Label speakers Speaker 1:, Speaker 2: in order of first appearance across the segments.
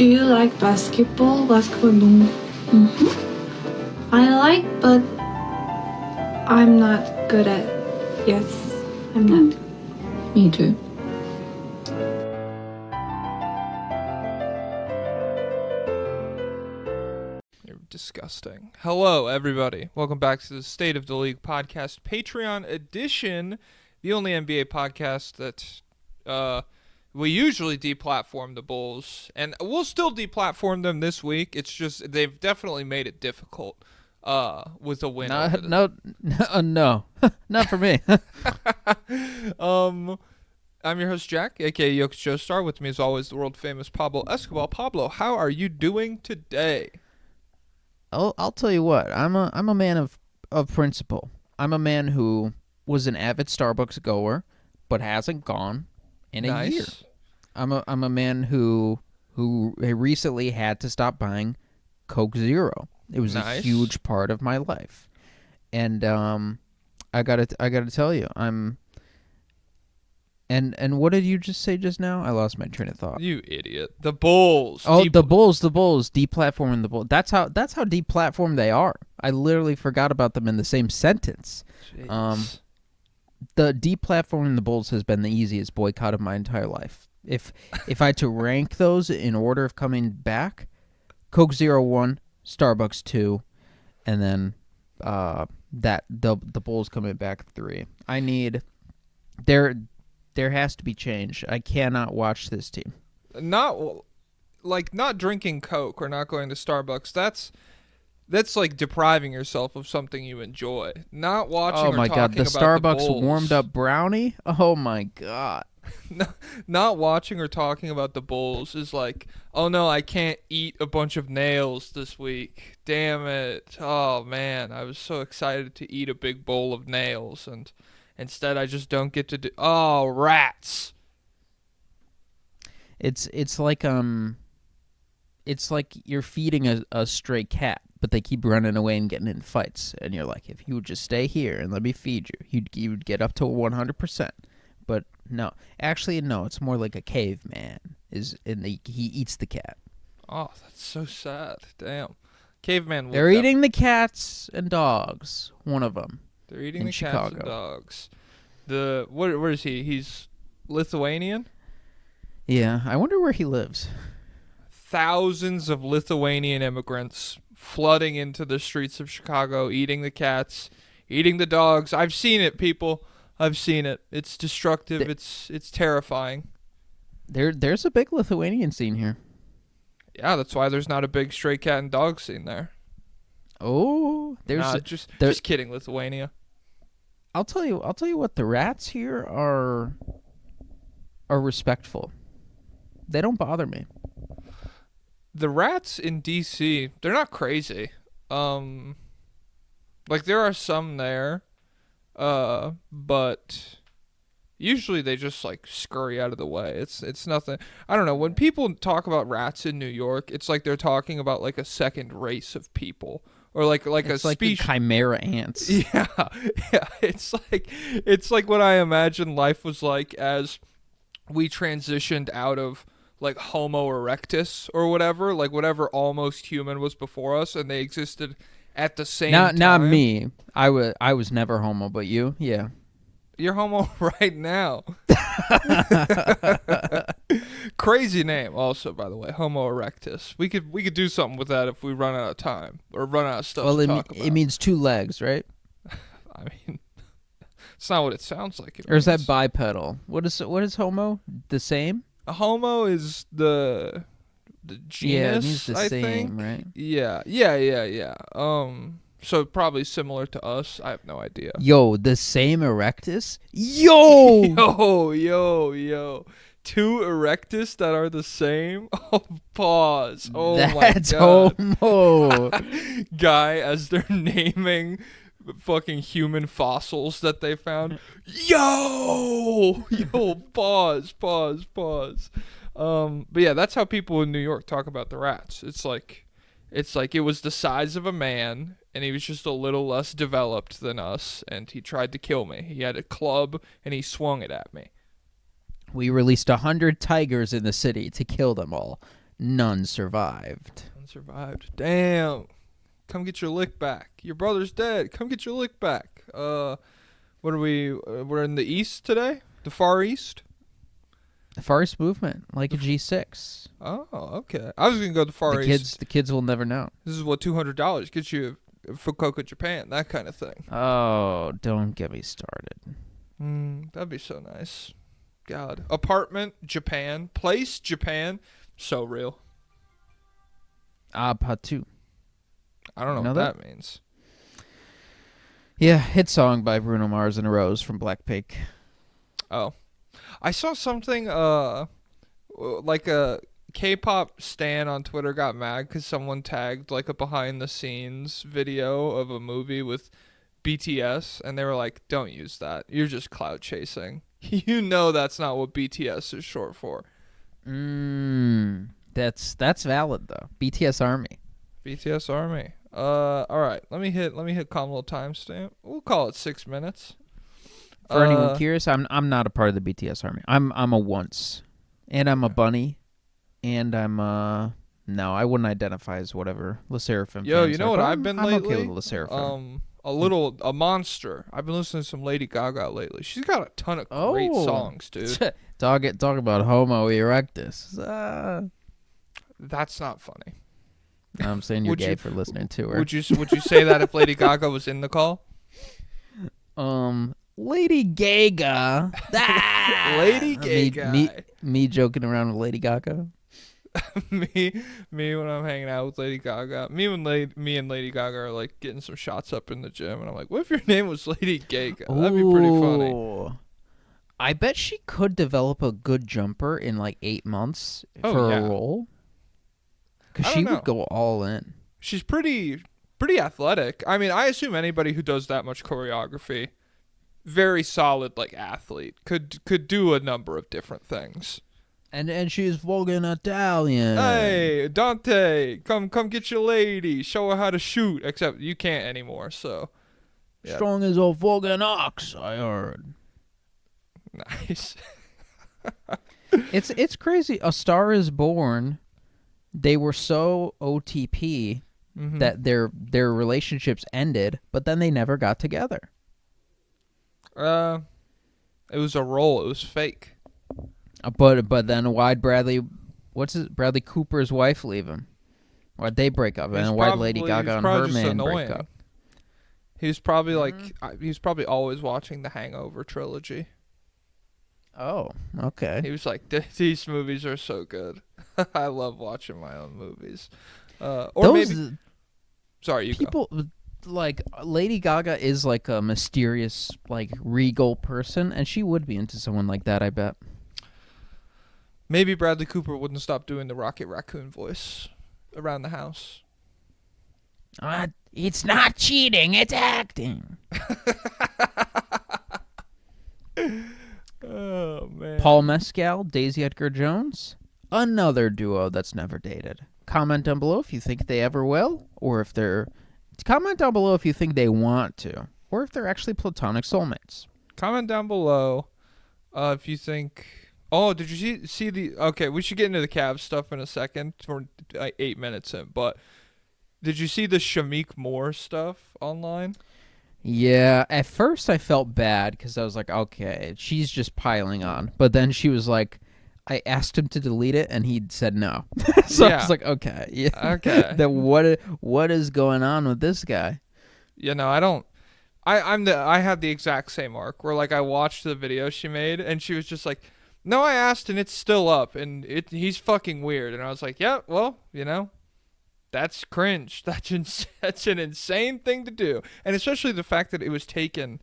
Speaker 1: Do you like basketball? Basketball 농구? I like, but I'm not good at. Yes, I'm not.
Speaker 2: Me too.
Speaker 3: You're disgusting. Hello, everybody. Welcome back to the State of the League podcast, Patreon edition, the only NBA podcast that we usually deplatform the Bulls, and we'll still deplatform them this week. It's just they've definitely made it difficult with a win.
Speaker 4: No, not for me.
Speaker 3: I'm your host, Jack, a.k.a. Yoke's Joestar. With me, as always, the world-famous Pablo Escobar. Pablo, how are you doing today?
Speaker 4: I'll tell you what. I'm a man of principle. I'm a man who was an avid Starbucks goer, but hasn't gone in a year. I'm a man who recently had to stop buying Coke Zero. It was a huge part of my life, and I gotta tell you, And what did you just say just now? I lost my train of thought.
Speaker 3: You idiot. The Bulls.
Speaker 4: Oh, the Bulls. Deplatforming the Bulls. That's how deplatformed they are. I literally forgot about them in the same sentence.
Speaker 3: Jeez.
Speaker 4: The deplatforming the Bulls has been the easiest boycott of my entire life. If I had to rank those in order of coming back, Coke Zero 1, Starbucks 2, and then the Bulls coming back 3. I need There has to be change. I cannot watch this team.
Speaker 3: Not drinking Coke or not going to Starbucks. That's like depriving yourself of something you enjoy. Not watching.
Speaker 4: Oh my god, the Starbucks
Speaker 3: the Bulls.
Speaker 4: warmed up brownie. Oh my god.
Speaker 3: Not watching or talking about the Bulls is like, oh no, I can't eat a bunch of nails this week. Damn it. Oh man, I was so excited to eat a big bowl of nails, and instead I just don't get to do. Oh, rats.
Speaker 4: It's like you're feeding a stray cat, but they keep running away and getting in fights, and you're like, if you would just stay here and let me feed you, you'd get up to 100%. But no, actually no, it's more like a caveman he eats the cat.
Speaker 3: Oh, that's so sad. Damn. Caveman.
Speaker 4: They're eating the cats and dogs. One of them.
Speaker 3: They're eating the
Speaker 4: Chicago.
Speaker 3: cats and dogs. Where is he? He's Lithuanian?
Speaker 4: Yeah, I wonder where he lives.
Speaker 3: Thousands of Lithuanian immigrants flooding into the streets of Chicago, eating the cats, eating the dogs. I've seen it, people. I've seen it. It's destructive. It's terrifying.
Speaker 4: There's a big Lithuanian scene here.
Speaker 3: Yeah, that's why there's not a big stray cat and dog scene there.
Speaker 4: Oh,
Speaker 3: just kidding, Lithuania.
Speaker 4: I'll tell you what, the rats here are respectful. They don't bother me.
Speaker 3: The rats in DC, they're not crazy. Like there are some there, but usually they just like scurry out of the way. It's nothing. I don't know. When people talk about rats in New York, it's like they're talking about like a second race of people. Or like
Speaker 4: it's
Speaker 3: a
Speaker 4: like
Speaker 3: species.
Speaker 4: The chimera ants.
Speaker 3: Yeah. It's like what I imagine life was like as we transitioned out of like Homo erectus or whatever, like whatever almost human was before us, and they existed at the same time.
Speaker 4: Not me. I was never Homo, but you, yeah.
Speaker 3: You're Homo right now. Crazy name, also, by the way, Homo erectus. We could do something with that if we run out of time or run out of stuff to talk about.
Speaker 4: It means 2 legs, right?
Speaker 3: I mean, it's not what it sounds like.
Speaker 4: Or is that bipedal? What is Homo? The same?
Speaker 3: A Homo is the genus.
Speaker 4: Yeah, it means the
Speaker 3: I
Speaker 4: same,
Speaker 3: think.
Speaker 4: right?
Speaker 3: Yeah. So probably similar to us. I have no idea.
Speaker 4: Yo, the same erectus? Yo!
Speaker 3: Yo. 2 erectus that are the same? Oh, pause. Oh,
Speaker 4: that's
Speaker 3: my God.
Speaker 4: Homo.
Speaker 3: Guy, as they're naming fucking human fossils that they found. Yo, pause. But yeah, that's how people in New York talk about the rats. It's like it was the size of a man, and he was just a little less developed than us, and he tried to kill me. He had a club, and he swung it at me.
Speaker 4: We released 100 tigers in the city to kill them all. none survived.
Speaker 3: Unsurvived. Damn. Come get your lick back. Your brother's dead. Come get your lick back. What are we? We're in the East today? The Far East?
Speaker 4: The Far East movement, like a G6.
Speaker 3: Oh, okay. I was going to go to the Far East.
Speaker 4: The kids will never know.
Speaker 3: This is what $200 gets you for Fukuoka, Japan. That kind of thing.
Speaker 4: Oh, don't get me started.
Speaker 3: That'd be so nice. God. Apartment, Japan. Place, Japan. So real.
Speaker 4: Patu.
Speaker 3: I don't know what that means.
Speaker 4: Yeah, hit song by Bruno Mars and Rose from Blackpink.
Speaker 3: Oh. I saw something, like a K-pop stan on Twitter got mad because someone tagged like a behind-the-scenes video of a movie with BTS, and they were like, don't use that. You're just cloud chasing. You know that's not what BTS is short for.
Speaker 4: That's valid, though. BTS Army.
Speaker 3: BTS Army. All right. Let me hit calm little timestamp. We'll call it 6 minutes.
Speaker 4: For anyone curious, I'm not a part of the BTS Army. I'm a once, and I'm a bunny, and I'm no, I wouldn't identify as whatever Le Sserafim.
Speaker 3: Yo, you know what I've been lately?
Speaker 4: I'm okay with Le Sserafim.
Speaker 3: A monster. I've been listening to some Lady Gaga lately. She's got a ton of great songs, dude.
Speaker 4: Talk about Homo erectus.
Speaker 3: That's not funny.
Speaker 4: I'm saying you're gay for listening to her.
Speaker 3: Would you say that if Lady Gaga was in the call?
Speaker 4: Lady Gaga.
Speaker 3: Lady Gaga.
Speaker 4: Me joking around with Lady Gaga.
Speaker 3: me when I'm hanging out with Lady Gaga. Me and Lady Gaga are like getting some shots up in the gym, and I'm like, what if your name was Lady Gaga? That'd be pretty funny.
Speaker 4: I bet she could develop a good jumper in like 8 months for a role. Because she would go all in.
Speaker 3: She's pretty athletic. I mean, I assume anybody who does that much choreography, very solid like athlete, could do a number of different things.
Speaker 4: And she's Vulcan Italian.
Speaker 3: Hey, Dante, come get your lady. Show her how to shoot. Except you can't anymore, so. Yeah.
Speaker 4: Strong as a Vulcan ox, I heard.
Speaker 3: Nice.
Speaker 4: It's crazy. A Star Is Born, they were so OTP that their relationships ended, but then they never got together.
Speaker 3: It was a role. It was fake.
Speaker 4: But then why'd Bradley Cooper's wife leave him? Why'd they break up? And why'd Lady Gaga and her man break up?
Speaker 3: He was probably he was probably always watching the Hangover trilogy.
Speaker 4: Oh, okay.
Speaker 3: He was like, these movies are so good. I love watching my own movies. Sorry, you
Speaker 4: people
Speaker 3: go.
Speaker 4: Like Lady Gaga is like a mysterious, like regal person, and she would be into someone like that, I bet.
Speaker 3: Maybe Bradley Cooper wouldn't stop doing the Rocket Raccoon voice around the house.
Speaker 4: It's not cheating, it's acting.
Speaker 3: Oh, man.
Speaker 4: Paul Mescal, Daisy Edgar Jones, another duo that's never dated. Comment down below if you think they ever will, or if they're... Comment down below if you think they want to, or if they're actually platonic soulmates.
Speaker 3: Comment down below if you think... Oh, did you see the... Okay, we should get into the Cavs stuff in a second. We're 8 minutes in, but... Did you see the Shameik Moore stuff online?
Speaker 4: Yeah, at first I felt bad because I was like, okay, she's just piling on. But then she was like, I asked him to delete it, and he said no. So I was like, okay. Yeah.
Speaker 3: Okay.
Speaker 4: Then what is going on with this guy?
Speaker 3: You know, I had the exact same arc where like I watched the video she made, and she was just like, no, I asked, and it's still up, and he's fucking weird. And I was like, yeah, well, you know. That's cringe. That's an insane thing to do. And especially the fact that it was taken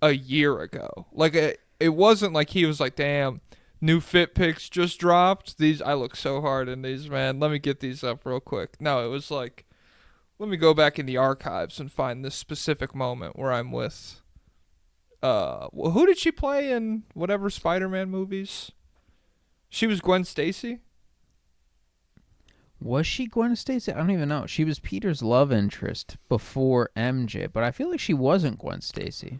Speaker 3: a year ago. Like, it wasn't like he was like, damn, new fit pics just dropped. I look so hard in these, man. Let me get these up real quick. No, it was like, let me go back in the archives and find this specific moment where I'm with, who did she play in whatever Spider-Man movies? She was Gwen Stacy?
Speaker 4: Was she Gwen Stacy? I don't even know. She was Peter's love interest before MJ, but I feel like she wasn't Gwen Stacy.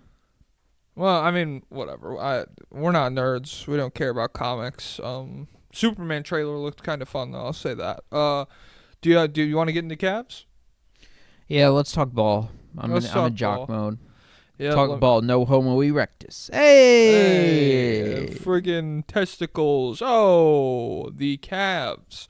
Speaker 3: Well, I mean, whatever. We're not nerds. We don't care about comics. Superman trailer looked kind of fun, though. I'll say that. Do you want to get into Cavs?
Speaker 4: Yeah, let's talk ball. I'm in jock
Speaker 3: ball.
Speaker 4: mode.
Speaker 3: Yeah,
Speaker 4: Talk ball, no Homo erectus. Hey!
Speaker 3: Friggin' testicles. Oh, the Cavs.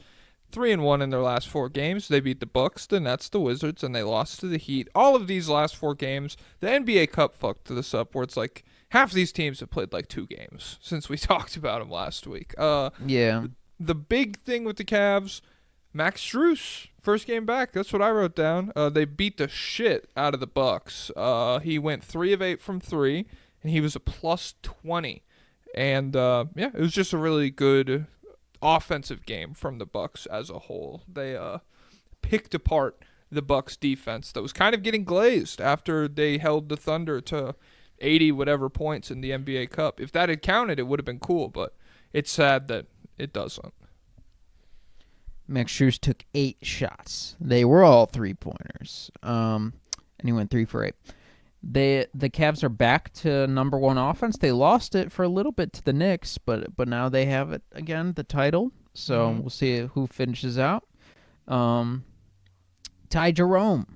Speaker 3: 3-1 in their last 4 games. They beat the Bucks, the Nets, the Wizards, and they lost to the Heat. All of these last 4 games, the NBA Cup fucked this up, where it's like half of these teams have played like 2 games since we talked about them last week.
Speaker 4: Yeah.
Speaker 3: The big thing with the Cavs, Max Strus, first game back. That's what I wrote down. They beat the shit out of the Bucks. He went 3 of 8 from 3, and he was a plus 20. And it was just a really good offensive game from the Bucks as a whole. They picked apart the Bucks defense that was kind of getting glazed after they held the Thunder to 80 whatever points in the NBA Cup. If that had counted, it would have been cool, but it's sad that it doesn't.
Speaker 4: Max Strus took 8 shots. They were all 3-pointers. And he went 3 for 8. The Cavs are back to number 1 offense. They lost it for a little bit to the Knicks, but now they have it again, the title. So we'll see who finishes out. Ty Jerome,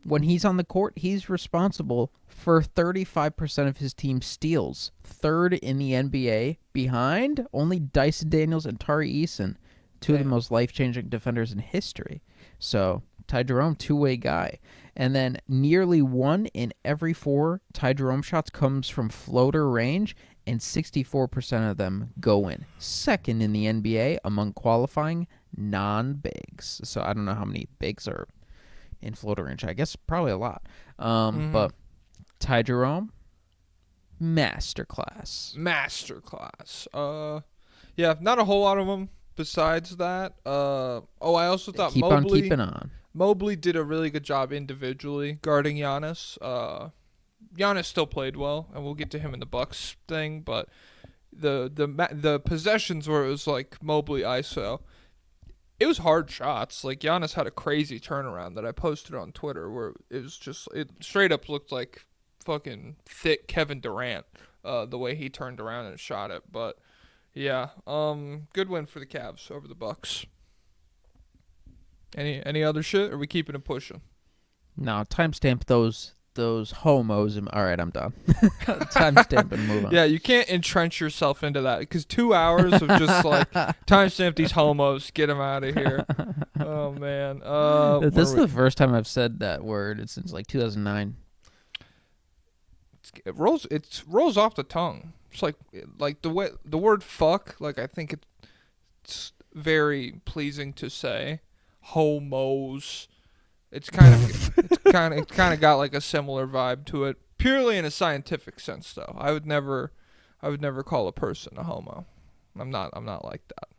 Speaker 4: when he's on the court, he's responsible for 35% of his team's steals. 3rd in the NBA, behind only Dyson Daniels and Tari Eason, 2 of the most life-changing defenders in history. So Ty Jerome, 2-way guy. And then nearly 1 in every 4 Ty Jerome shots comes from floater range, and 64% of them go in. 2nd in the NBA among qualifying non-bigs. So I don't know how many bigs are in floater range. I guess probably a lot. But Ty Jerome, masterclass.
Speaker 3: Yeah, not a whole lot of them besides that. I also thought
Speaker 4: Keep on keeping on.
Speaker 3: Mobley did a really good job individually guarding Giannis. Giannis still played well, and we'll get to him in the Bucks thing, but the possessions where it was like Mobley ISO, it was hard shots. Like Giannis had a crazy turnaround that I posted on Twitter where it was just, it straight up looked like fucking thick Kevin Durant, the way he turned around and shot it. But yeah, good win for the Cavs over the Bucks. Any other shit? Or are we keeping it pushing?
Speaker 4: No, timestamp those homos. All right, I'm done. Timestamp and move on.
Speaker 3: Yeah, you can't entrench yourself into that because 2 hours of just like timestamp these homos, get them out of here. Oh man,
Speaker 4: this is the first time I've said that word since like 2009.
Speaker 3: It rolls off the tongue. It's like the way the word fuck. Like I think it's very pleasing to say. Homos. It's kind of got like a similar vibe to it. Purely in a scientific sense, though. I would never call a person a homo. I'm not like that.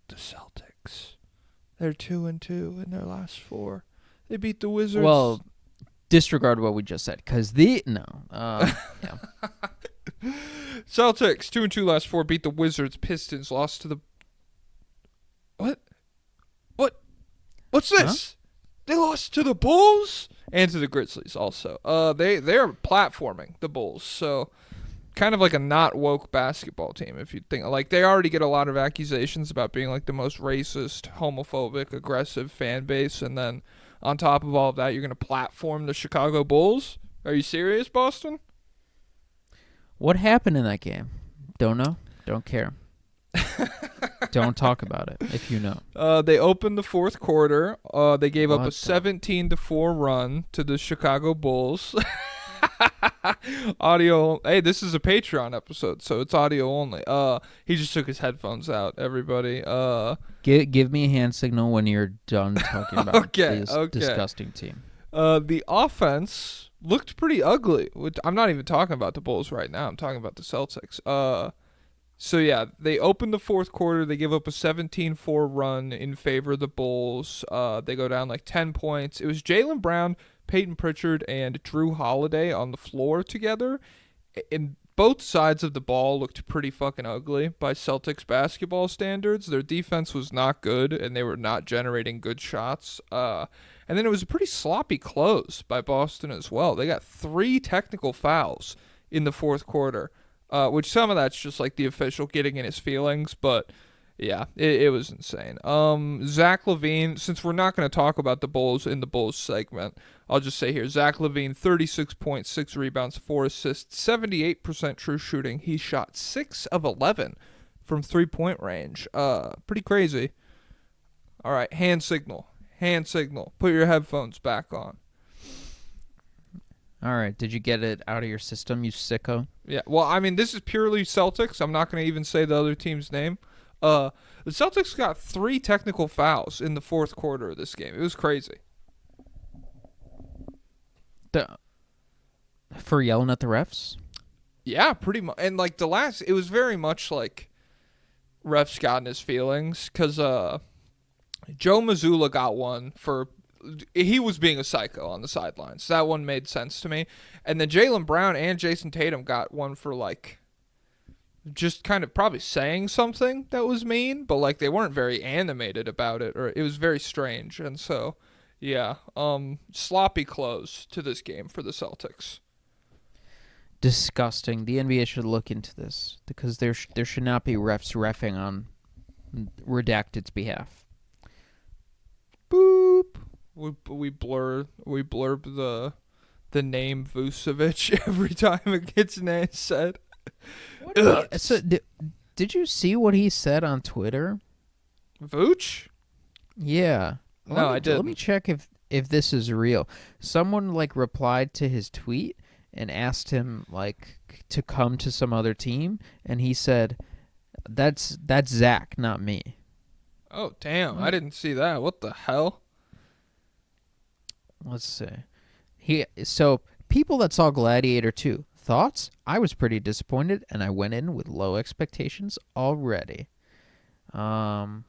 Speaker 3: The Celtics. They're 2-2 in their last 4. They beat the Wizards.
Speaker 4: Well, disregard what we just said, cause yeah.
Speaker 3: Celtics 2-2 last 4, beat the Wizards. Pistons lost to the. What's this? Huh? They lost to the Bulls and to the Grizzlies also. They're platforming the Bulls, so kind of like a not woke basketball team. If you think like they already get a lot of accusations about being like the most racist, homophobic, aggressive fan base, and then on top of all of that, you're gonna platform the Chicago Bulls. Are you serious, Boston?
Speaker 4: What happened in that game? Don't know. Don't care. Don't talk about it if you know.
Speaker 3: They opened the 4th quarter. They gave up a 17-4 run to the Chicago Bulls. Audio. Hey, this is a Patreon episode, so it's audio only. He just took his headphones out. Everybody.
Speaker 4: Give me a hand signal when you're done talking about this disgusting team.
Speaker 3: The offense looked pretty ugly. I'm not even talking about the Bulls right now. I'm talking about the Celtics. So, yeah, they opened the 4th quarter. They give up a 17-4 run in favor of the Bulls. They go down like 10 points. It was Jaylen Brown, Peyton Pritchard, and Drew Holiday on the floor together. And both sides of the ball looked pretty fucking ugly by Celtics basketball standards. Their defense was not good, and they were not generating good shots. And then it was a pretty sloppy close by Boston as well. They got 3 technical fouls in the 4th quarter. which some of that's just like the official getting in his feelings, but yeah, it was insane. Zach LaVine, since we're not going to talk about the Bulls in the Bulls segment, I'll just say here, Zach LaVine, 36 points, 6 rebounds, 4 assists, 78% true shooting. He shot 6 of 11 from three-point range. Pretty crazy. All right, hand signal. Hand signal. Put your headphones back on.
Speaker 4: All right, did you get it out of your system, you sicko?
Speaker 3: Yeah, well, I mean, this is purely Celtics. I'm not going to even say the other team's name. The Celtics got 3 technical fouls in the fourth quarter of this game. It was crazy.
Speaker 4: For yelling at the refs?
Speaker 3: Yeah, pretty much. And like it was very much like refs got in his feelings because Joe Mazzulla got one for he was being a psycho on the sidelines. That one made sense to me. And then Jaylen Brown and Jason Tatum got one for like just kind of probably saying something that was mean, but like they weren't very animated about it, or it was very strange. And so, yeah, sloppy close to this game for the Celtics.
Speaker 4: Disgusting. The NBA should look into this because there should not be refs reffing on Redacted's behalf.
Speaker 3: Boop. We blurb the name Vucevic every time it gets said.
Speaker 4: So did you see what he said on Twitter?
Speaker 3: Vooch?
Speaker 4: Yeah.
Speaker 3: No, I didn't.
Speaker 4: Let me check if this is real. Someone like replied to his tweet and asked him like to come to some other team, and he said, "That's Zach, not me."
Speaker 3: Oh damn! I didn't see that. What the hell?
Speaker 4: Let's see. So people that saw Gladiator 2, thoughts? I was pretty disappointed, and I went in with low expectations already. And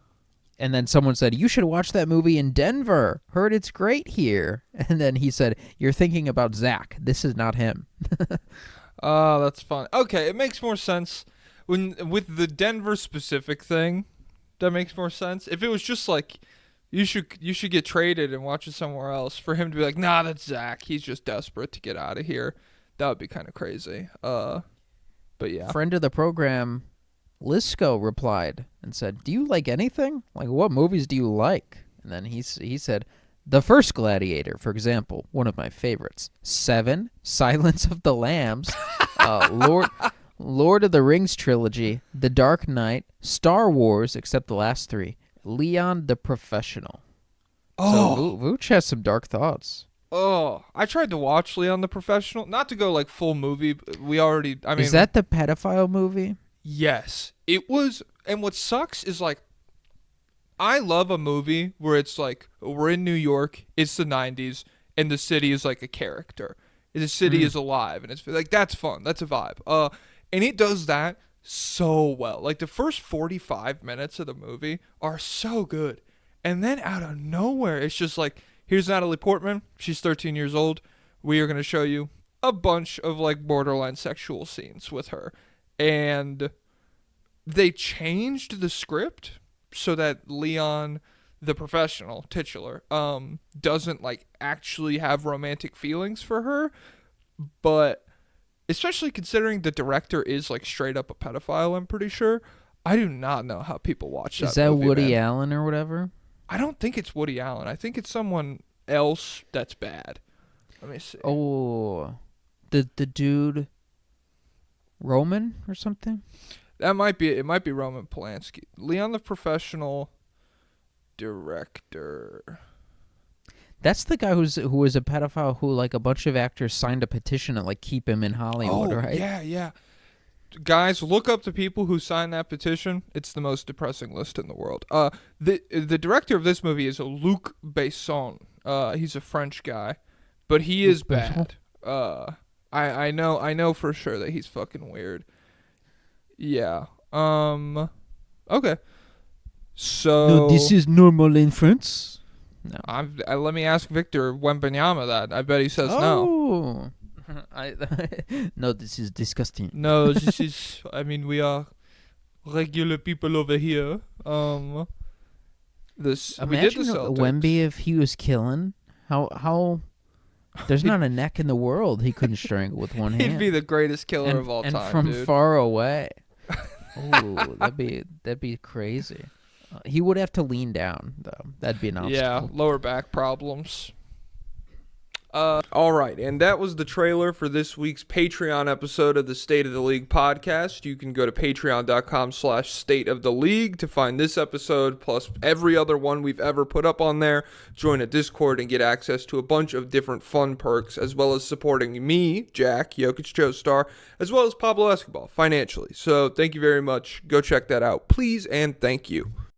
Speaker 4: then someone said, "You should watch that movie in Denver. Heard it's great here." And then he said, "You're thinking about Zach. This is not him."
Speaker 3: Oh, that's fun. Okay, it makes more sense with the Denver specific thing. That makes more sense. If it was just like you should get traded and watch it somewhere else, for him to be like, "Nah, that's Zach. He's just desperate to get out of here." That would be kind of crazy. But yeah.
Speaker 4: Friend of the program, Lisco, replied and said, "Do you like anything? Like, what movies do you like?" And then he said, "The first Gladiator, for example, one of my favorites. 7, Silence of the Lambs, Lord of the Rings trilogy, The Dark Knight, Star Wars, except the last 3, Leon the Professional."
Speaker 3: Oh.
Speaker 4: So Vooch has some dark thoughts.
Speaker 3: Oh, I tried to watch Leon the Professional. Not to go like full movie.
Speaker 4: Is that the pedophile movie?
Speaker 3: Yes, it was. And what sucks is like, I love a movie where it's like, we're in New York, it's the 90s, and the city is like a character. The city is alive, and it's like, that's fun. That's a vibe. And it does that so well. Like the first 45 minutes of the movie are so good. And then out of nowhere, it's just like, here's Natalie Portman. She's 13 years old. We are going to show you a bunch of like borderline sexual scenes with her. And they changed the script so that Leon, the professional titular, doesn't like actually have romantic feelings for her. But especially considering the director is like straight up a pedophile, I'm pretty sure. I do not know how people watch that.
Speaker 4: Is that
Speaker 3: movie,
Speaker 4: Woody
Speaker 3: man.
Speaker 4: Allen or whatever?
Speaker 3: I don't think it's Woody Allen. I think it's someone else that's bad. Let me see.
Speaker 4: Oh, the dude, Roman or something?
Speaker 3: That might be it. Might be Roman Polanski. Leon the Professional director.
Speaker 4: That's the guy who was a pedophile who like a bunch of actors signed a petition to like keep him in Hollywood, right?
Speaker 3: Yeah. Guys, look up the people who signed that petition. It's the most depressing list in the world. The director of this movie is Luc Besson. He's a French guy, but he is bad. I know for sure that he's fucking weird. Yeah. Okay. So
Speaker 4: No, this is normal in France. No.
Speaker 3: Let me ask Victor Wembanyama that. I bet he says no.
Speaker 4: No, this is disgusting.
Speaker 3: No, this is. I mean, we are regular people over here.
Speaker 4: Imagine
Speaker 3: we did the Celtics.
Speaker 4: Wemby if he was killing. How There's not a neck in the world he couldn't strangle with one hand.
Speaker 3: He'd be the greatest killer of all
Speaker 4: and
Speaker 3: time,
Speaker 4: from
Speaker 3: dude.
Speaker 4: far away. Oh, that'd be crazy. He would have to lean down though. That'd be an obstacle.
Speaker 3: Yeah, lower back problems. All right, and that was the trailer for this week's Patreon episode of the State of the League podcast. You can go to patreon.com/State of the League to find this episode, plus every other one we've ever put up on there. Join a Discord and get access to a bunch of different fun perks, as well as supporting me, Jack, Jokic Joestar, as well as Pablo Escobar financially. So thank you very much. Go check that out, please, and thank you.